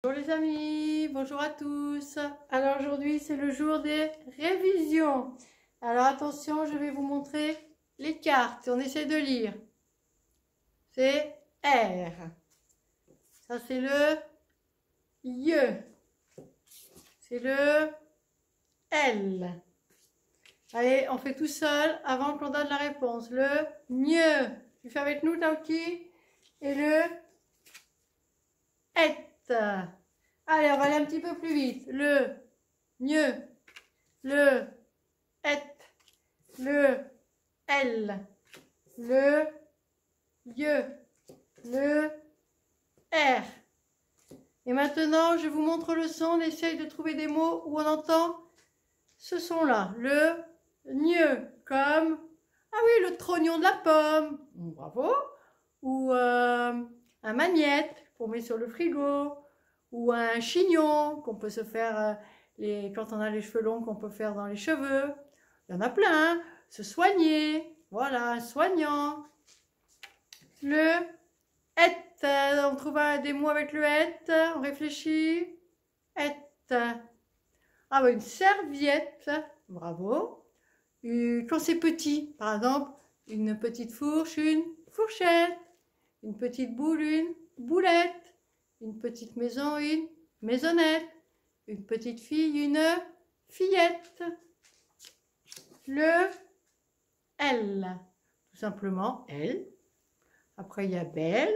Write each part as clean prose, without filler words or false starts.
Bonjour les amis, bonjour à tous. Alors aujourd'hui c'est le jour des révisions. Alors attention, je vais vous montrer les cartes. On essaie de lire. C'est R. Ça c'est le Y. C'est le L. Allez, on fait tout seul avant qu'on donne la réponse. Le mieux. Tu fais avec nous, Taouki. Et le Et. Allez, on va aller un petit peu plus vite. Le mieux, le et, le L, le ye, le R. Et maintenant, je vous montre le son. On essaye de trouver des mots où on entend ce son-là. Le mieux, comme, ah oui, le trognon de la pomme. Bravo. Ou un magnète qu'on met sur le frigo. Ou un chignon qu'on peut se faire quand on a les cheveux longs, qu'on peut faire dans les cheveux. Il y en a plein. Hein. Se soigner. Voilà, un soignant. Le et. On trouve des mots avec le et. On réfléchit. Et. Ah bah une serviette. Bravo. Quand c'est petit, par exemple, une petite fourche, une fourchette. Une petite boule, une boulette. Une petite maison, une maisonnette. Une petite fille, une fillette. Le L. Tout simplement L. Après, il y a belle,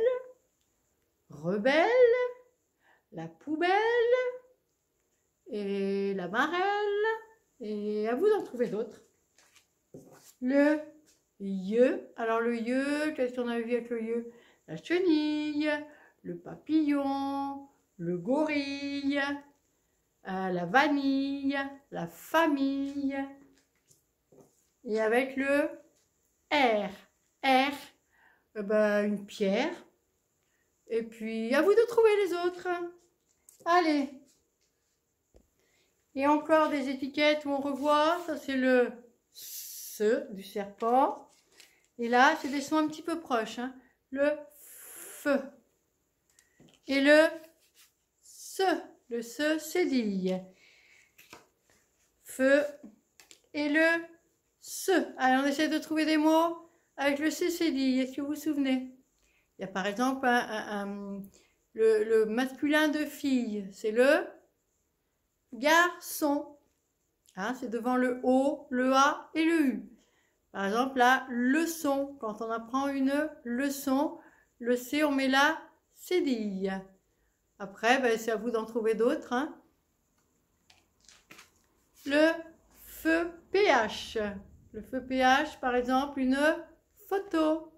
rebelle, la poubelle et la marelle. Et à vous d'en trouver d'autres. Le ye. Alors le ye, qu'est-ce qu'on a vu avec le ye? La chenille, le papillon, le gorille, la vanille, la famille. Et avec le R. R, une pierre. Et puis, à vous de trouver les autres. Allez. Et encore des étiquettes où on revoit. Ça, c'est le se du serpent. Et là, c'est des sons un petit peu proches. Hein. Le feu. Et le se cédille. Feu. Et le se. Allez, on essaie de trouver des mots avec le se cédille. Est-ce que vous vous souvenez? Il y a par exemple le masculin de fille. C'est le garçon. Hein, c'est devant le O, le A et le U. Par exemple, la leçon. Quand on apprend une leçon, le C, on met la cédille. Après, c'est à vous d'en trouver d'autres. Hein. Le feu PH. Le feu PH, par exemple, une photo.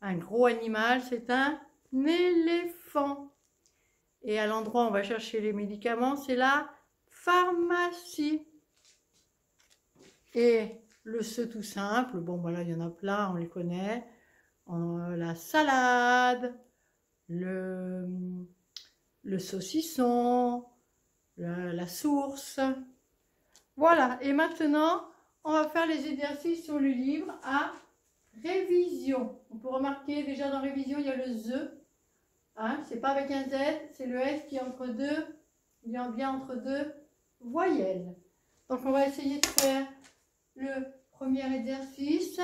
Un gros animal, c'est un éléphant. Et à l'endroit où on va chercher les médicaments, c'est la pharmacie. Et le se tout simple, bon voilà, il y en a plein, on les connaît. La salade, le saucisson, la source. Voilà, et maintenant, on va faire les exercices sur le livre à révision. On peut remarquer déjà dans révision, il y a le ZE. Hein, c'est pas avec un Z, c'est le S qui est entre deux, bien entre deux voyelles. Donc on va essayer de faire le premier exercice.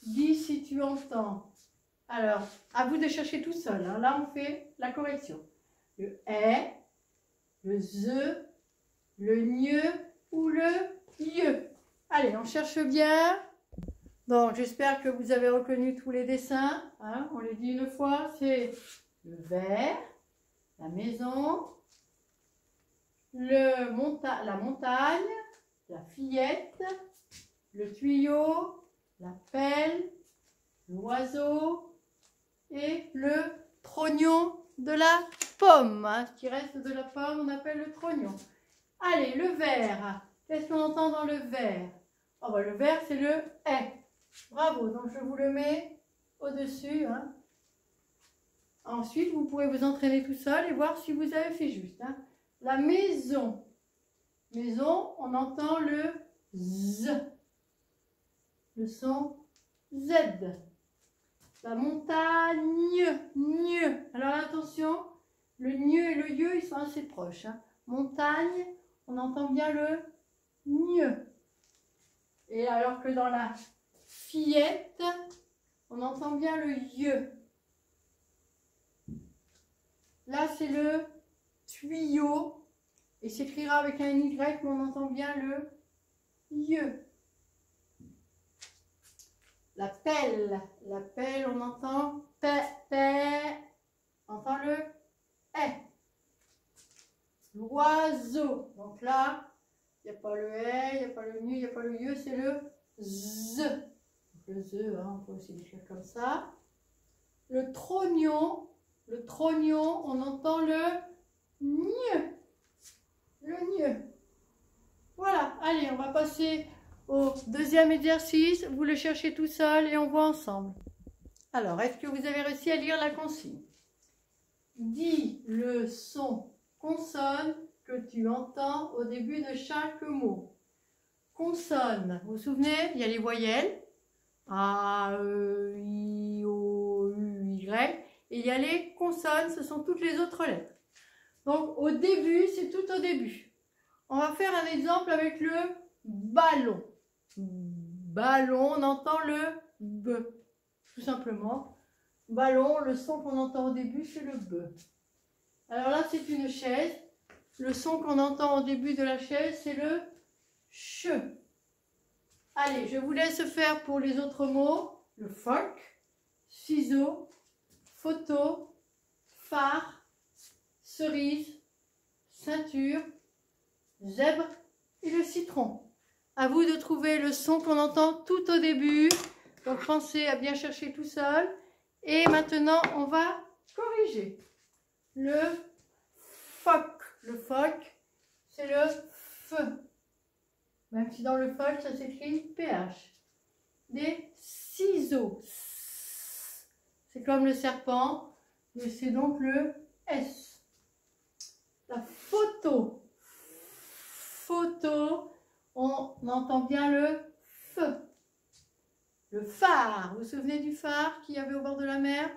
Dis si tu entends. Alors, à vous de chercher tout seul. Hein. Là, on fait la correction. Le est, le ze, le gneu ou le ieu. Allez, on cherche bien. Donc, j'espère que vous avez reconnu tous les dessins. Hein. On les dit une fois. C'est le verre, la maison, la montagne, la fillette, le tuyau, la pelle, l'oiseau et le trognon de la pomme. Hein. Ce qui reste de la pomme, on appelle le trognon. Allez, le verre. Qu'est-ce qu'on entend dans le verre? Oh, le verre, c'est le est. Bravo, donc je vous le mets au-dessus. Hein. Ensuite, vous pourrez vous entraîner tout seul et voir si vous avez fait juste. Hein. La maison. Maison, on entend le Z. Le son Z. La montagne, gne. Alors attention, Le gneu et le yeux, ils sont assez proches. Hein. Montagne, on entend bien le gneu. Et alors que dans la fillette, on entend bien le yeux. Là, c'est le tuyau. Et s'écrira avec un Y, mais on entend bien le yeux. La pelle, on entend on entend le est. L'oiseau, donc là, il n'y a pas le est, il n'y a pas le nu, il n'y a pas le yeux, c'est le z. Donc le z, hein, on peut aussi l'écrire comme ça. Le trognon, on entend le gneu. Le gneu. Voilà, allez, on va passer au deuxième exercice. Vous le cherchez tout seul et on voit ensemble. Alors, est-ce que vous avez réussi à lire la consigne? Dis le son consonne que tu entends au début de chaque mot. Consonne, vous vous souvenez, il y a les voyelles. A, E, I, O, U, Y. Et il y a les consonnes, ce sont toutes les autres lettres. Donc, au début, c'est tout au début. On va faire un exemple avec le ballon. Ballon, on entend le B. Tout simplement. Ballon, le son qu'on entend au début, c'est le B. Alors là, c'est une chaise. Le son qu'on entend au début de la chaise, c'est le ch. Allez, je vous laisse faire pour les autres mots. Le phoque, ciseau, photo, phare, cerise, ceinture, zèbre et le citron. À vous de trouver le son qu'on entend tout au début. Donc pensez à bien chercher tout seul. Et maintenant, on va corriger. Le phoque, c'est le F. Même si dans le phoque, ça s'écrit PH. Des ciseaux. C'est comme le serpent. C'est donc le S. La photo. On entend bien le F. Le phare, vous vous souvenez du phare qu'il y avait au bord de la mer?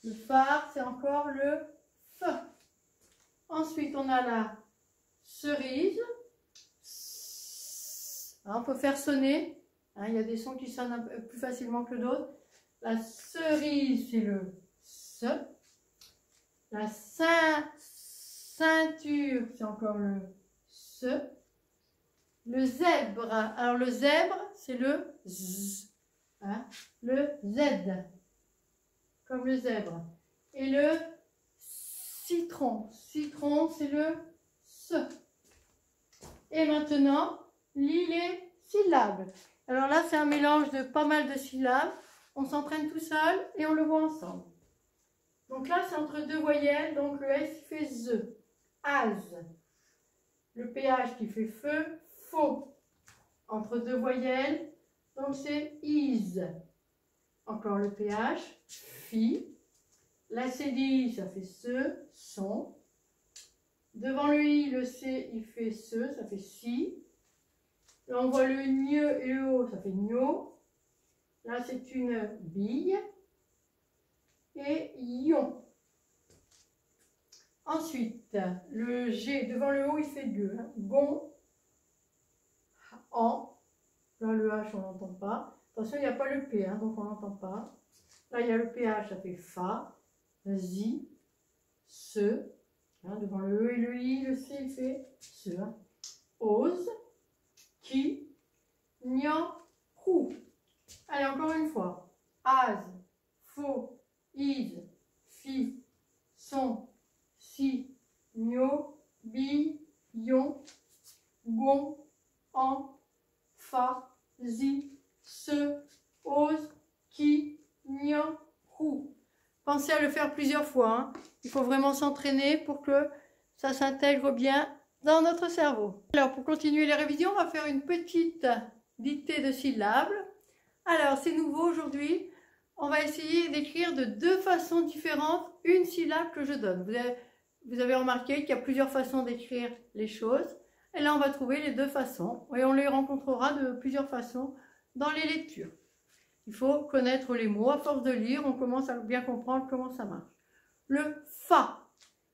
Le phare, c'est encore le F. Ensuite, on a la cerise. On peut faire sonner. Il y a des sons qui sonnent un peu plus facilement que d'autres. La cerise, c'est le S. La ceinture, c'est encore le S. Le zèbre, alors le zèbre, c'est le Z. Le Z, comme le zèbre. Et le citron, c'est le S. Et maintenant, lis les syllabes. Alors là, c'est un mélange de pas mal de syllabes. On s'entraîne tout seul et on le voit ensemble. Donc là, c'est entre deux voyelles. Donc le S qui fait Z. Az. Le PH qui fait feu. Faux. Entre deux voyelles. Donc c'est is. Encore le PH. Fi. La cédille, ça fait se. Son. Devant le I, le C, il fait se. Ça fait si. Là, on voit le gneu et le O, ça fait gno. Là, c'est une bille. Et ion. Ensuite, le G, devant le O, il fait gueux. Gon. En. Là, le H, on n'entend pas. Attention, il n'y a pas le P, donc on n'entend pas. Là, il y a le PH, ça fait fa. Zi. Se. Devant le E et le I, le C, il fait se. Ose. Qui. Nian. Rou. Allez, encore une fois. Az. Faux. Is. Fi. Son. Si. Nio. Bi. Yon. Gon. En. Fa. Zi. Se. Ose. Qui. Nian. Rou. Pensez à le faire plusieurs fois. Il faut vraiment s'entraîner pour que ça s'intègre bien dans notre cerveau. Alors, pour continuer les révisions, on va faire une petite dictée de syllabes. Alors, c'est nouveau aujourd'hui. On va essayer d'écrire de deux façons différentes une syllabe que je donne. Vous avez remarqué qu'il y a plusieurs façons d'écrire les choses. Et là, on va trouver les deux façons. Et on les rencontrera de plusieurs façons dans les lectures. Il faut connaître les mots. À force de lire, on commence à bien comprendre comment ça marche. le Fa.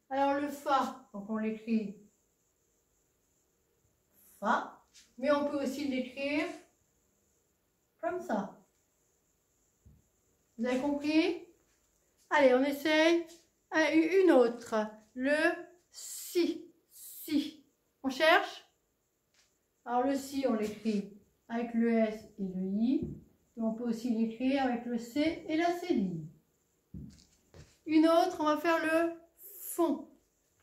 Alors le Fa, donc on l'écrit Fa, mais on peut aussi l'écrire comme ça. Vous avez compris? Allez, on essaye une autre. Le Si. Si. On cherche? Alors le Si, on l'écrit avec le S et le I. Et on peut aussi l'écrire avec le C et la cédille. Une autre, on va faire le Fond.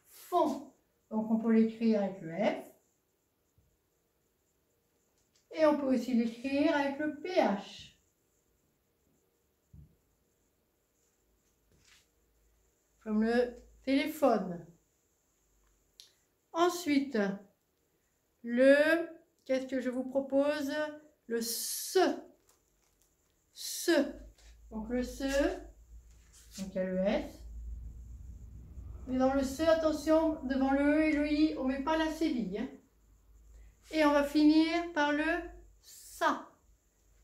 Fond. Donc on peut l'écrire avec le F. Et on peut aussi l'écrire avec le PH. Comme le téléphone. Ensuite, qu'est-ce que je vous propose? Le Se. Se. Donc le Se, donc il y a le S. Mais dans le Se, attention, devant le E et le I, on ne met pas la cédille. Hein. Et on va finir par le Ça.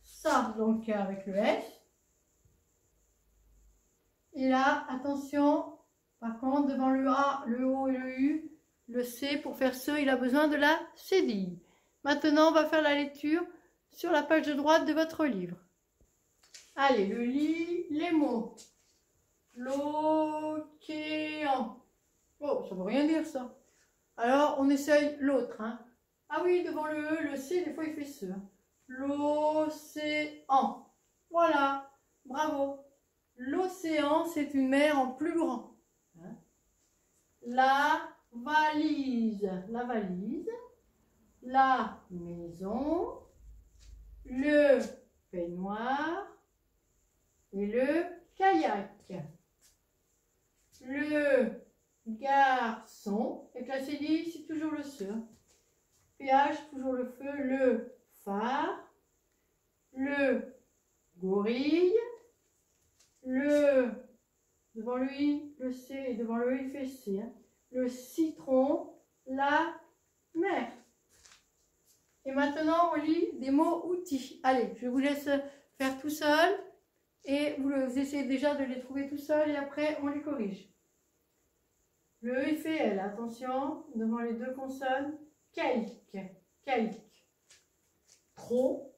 Ça, donc avec le S. Et là, attention, par contre, devant le A, le O et le U, le C, pour faire ce, il a besoin de la cédille. Maintenant, on va faire la lecture sur la page de droite de votre livre. Allez, les mots. L'océan. Oh, ça ne veut rien dire ça. Alors, on essaye l'autre. Hein. Ah oui, devant le E, le C, des fois, il fait ce. L'océan. Voilà, bravo. L'océan, c'est une mer en plus grand. Hein. La valise. La valise. La maison. Le peignoir. Et le kayak. Le garçon. Et la cédille, c'est toujours le se. PH, toujours le feu. Le phare. Le gorille. Devant lui, le C, et devant le I, il fait C. Hein. Le citron, la mer. Et maintenant, on lit des mots outils. Allez, je vous laisse faire tout seul. Et vous essayez déjà de les trouver tout seul. Et après, on les corrige. Le E, il fait L. Attention, devant les deux consonnes. Quelque. Quelque. Trop.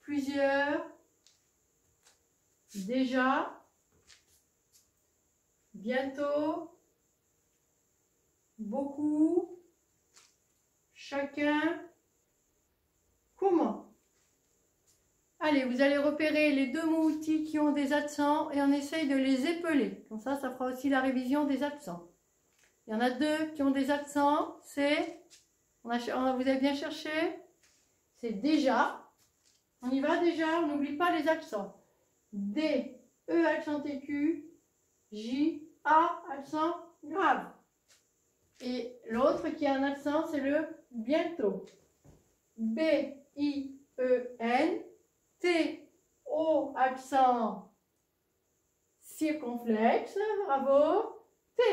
Plusieurs. Déjà, bientôt, beaucoup, chacun, comment. Allez, vous allez repérer les deux mots outils qui ont des accents et on essaye de les épeler. Comme ça fera aussi la révision des accents. Il y en a deux qui ont des accents, c'est, vous avez bien cherché, c'est déjà. On y va déjà, on n'oublie pas les accents. D, E accent aigu, J, A accent grave. Et l'autre qui a un accent, c'est le bientôt. B, I, E, N, T, O accent circonflexe, bravo, T.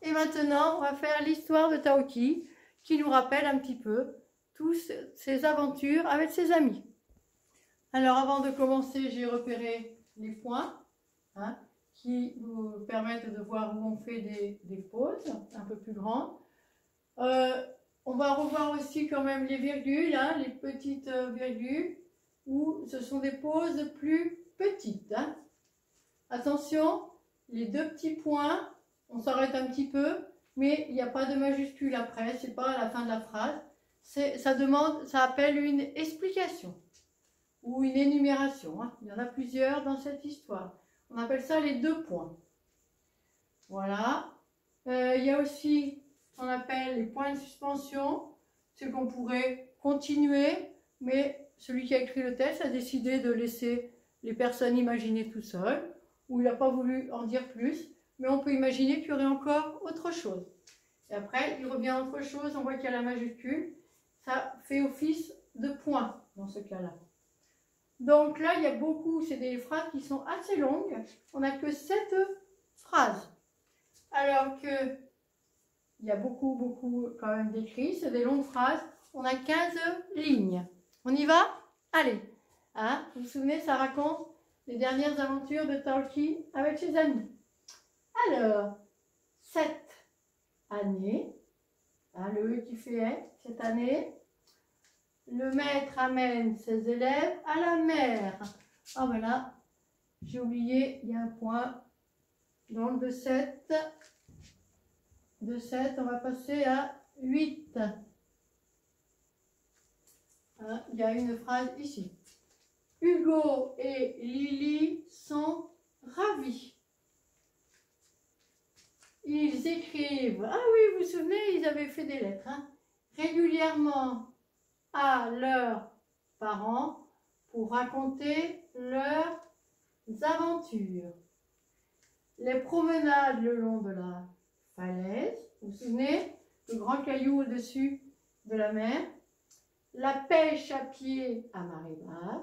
Et maintenant, on va faire l'histoire de Taoki, qui nous rappelle un petit peu toutes ses aventures avec ses amis. Alors avant de commencer, j'ai repéré les points hein, qui vous permettent de voir où on fait des pauses un peu plus grandes. On va revoir aussi quand même les virgules, hein, les petites virgules, où ce sont des pauses plus petites. Hein. Attention, les deux petits points, on s'arrête un petit peu, mais il n'y a pas de majuscule après, c'est pas à la fin de la phrase. Ça appelle une explication. Ou une énumération. Hein. Il y en a plusieurs dans cette histoire. On appelle ça les deux points. Voilà. Il y a aussi ce qu'on appelle les points de suspension. C'est qu'on pourrait continuer, mais celui qui a écrit le texte a décidé de laisser les personnes imaginer tout seul, ou il n'a pas voulu en dire plus, mais on peut imaginer qu'il y aurait encore autre chose. Et après, il revient à autre chose, on voit qu'il y a la majuscule. Ça fait office de point dans ce cas-là. Donc là, il y a beaucoup, c'est des phrases qui sont assez longues. On n'a que 7 phrases. Alors que il y a beaucoup quand même d'écrits, c'est des longues phrases. On a 15 lignes. On y va? Allez. Hein, vous vous souvenez, ça raconte les dernières aventures de Talkie avec ses amis. Alors, cette année, hein, le E qui fait être, cette année, le maître amène ses élèves à la mer. Ah voilà, j'ai oublié, il y a un point. Donc de 7, on va passer à 8. Hein, il y a une phrase ici. Hugo et Lily sont ravis. Ils écrivent, ah oui, vous vous souvenez, ils avaient fait des lettres, hein, régulièrement à leurs parents pour raconter leurs aventures. Les promenades le long de la falaise, vous vous souvenez, le grand caillou au-dessus de la mer, la pêche à pied à marée basse,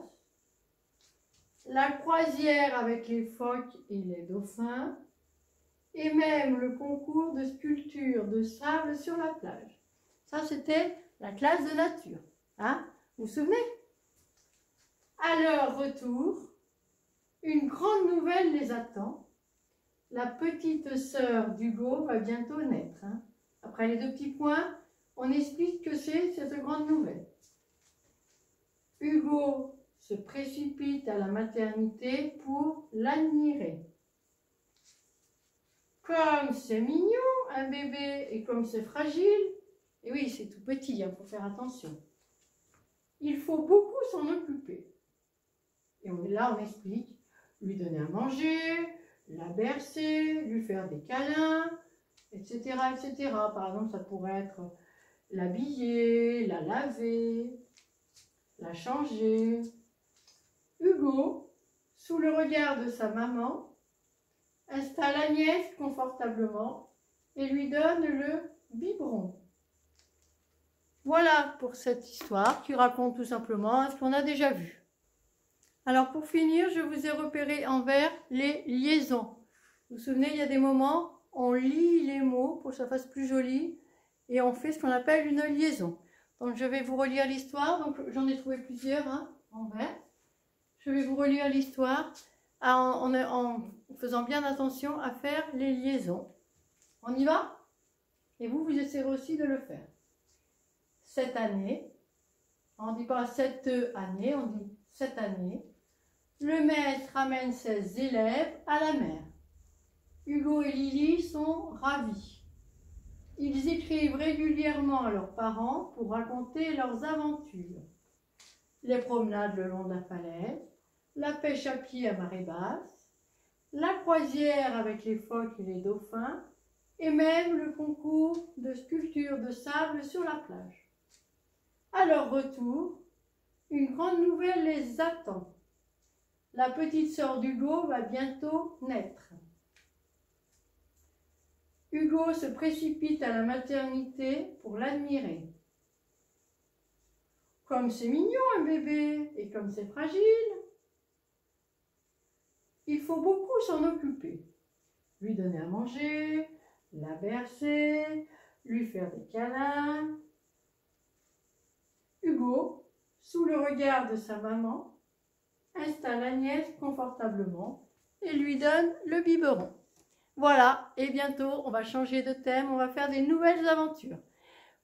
la croisière avec les phoques et les dauphins, et même le concours de sculpture de sable sur la plage. Ça, c'était la classe de nature. Hein? Vous vous souvenez? À leur retour, une grande nouvelle les attend. La petite sœur d'Hugo va bientôt naître. Hein? Après les 2 petits points, on explique que c'est cette grande nouvelle. Hugo se précipite à la maternité pour l'admirer. Comme c'est mignon, un bébé, et comme c'est fragile, et oui, c'est tout petit, il faut faire attention. Il faut beaucoup s'en occuper. Et là, on explique, lui donner à manger, la bercer, lui faire des câlins, etc., etc. Par exemple, ça pourrait être l'habiller, la laver, la changer. Hugo, sous le regard de sa maman, installe Agnès confortablement et lui donne le biberon. Voilà pour cette histoire qui raconte tout simplement ce qu'on a déjà vu. Alors pour finir, je vous ai repéré en vert les liaisons. Vous vous souvenez, il y a des moments, on lit les mots pour que ça fasse plus joli et on fait ce qu'on appelle une liaison. Donc je vais vous relire l'histoire, donc j'en ai trouvé plusieurs hein, en vert. Je vais vous relire l'histoire en faisant bien attention à faire les liaisons. On y va? Et vous essayerez aussi de le faire. Cette année, on ne dit pas cette année, on dit cette année, le maître amène ses élèves à la mer. Hugo et Lily sont ravis. Ils écrivent régulièrement à leurs parents pour raconter leurs aventures. Les promenades le long de la falaise, la pêche à pied à marée basse, la croisière avec les phoques et les dauphins, et même le concours de sculpture de sable sur la plage. À leur retour, une grande nouvelle les attend. La petite sœur d'Hugo va bientôt naître. Hugo se précipite à la maternité pour l'admirer. Comme c'est mignon un bébé et comme c'est fragile, il faut beaucoup s'en occuper. Lui donner à manger, la bercer, lui faire des câlins. Hugo, sous le regard de sa maman, installe Agnès confortablement et lui donne le biberon. Voilà, et bientôt on va changer de thème, on va faire des nouvelles aventures.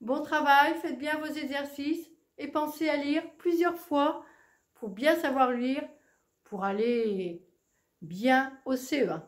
Bon travail, faites bien vos exercices et pensez à lire plusieurs fois pour bien savoir lire, pour aller bien au CE1.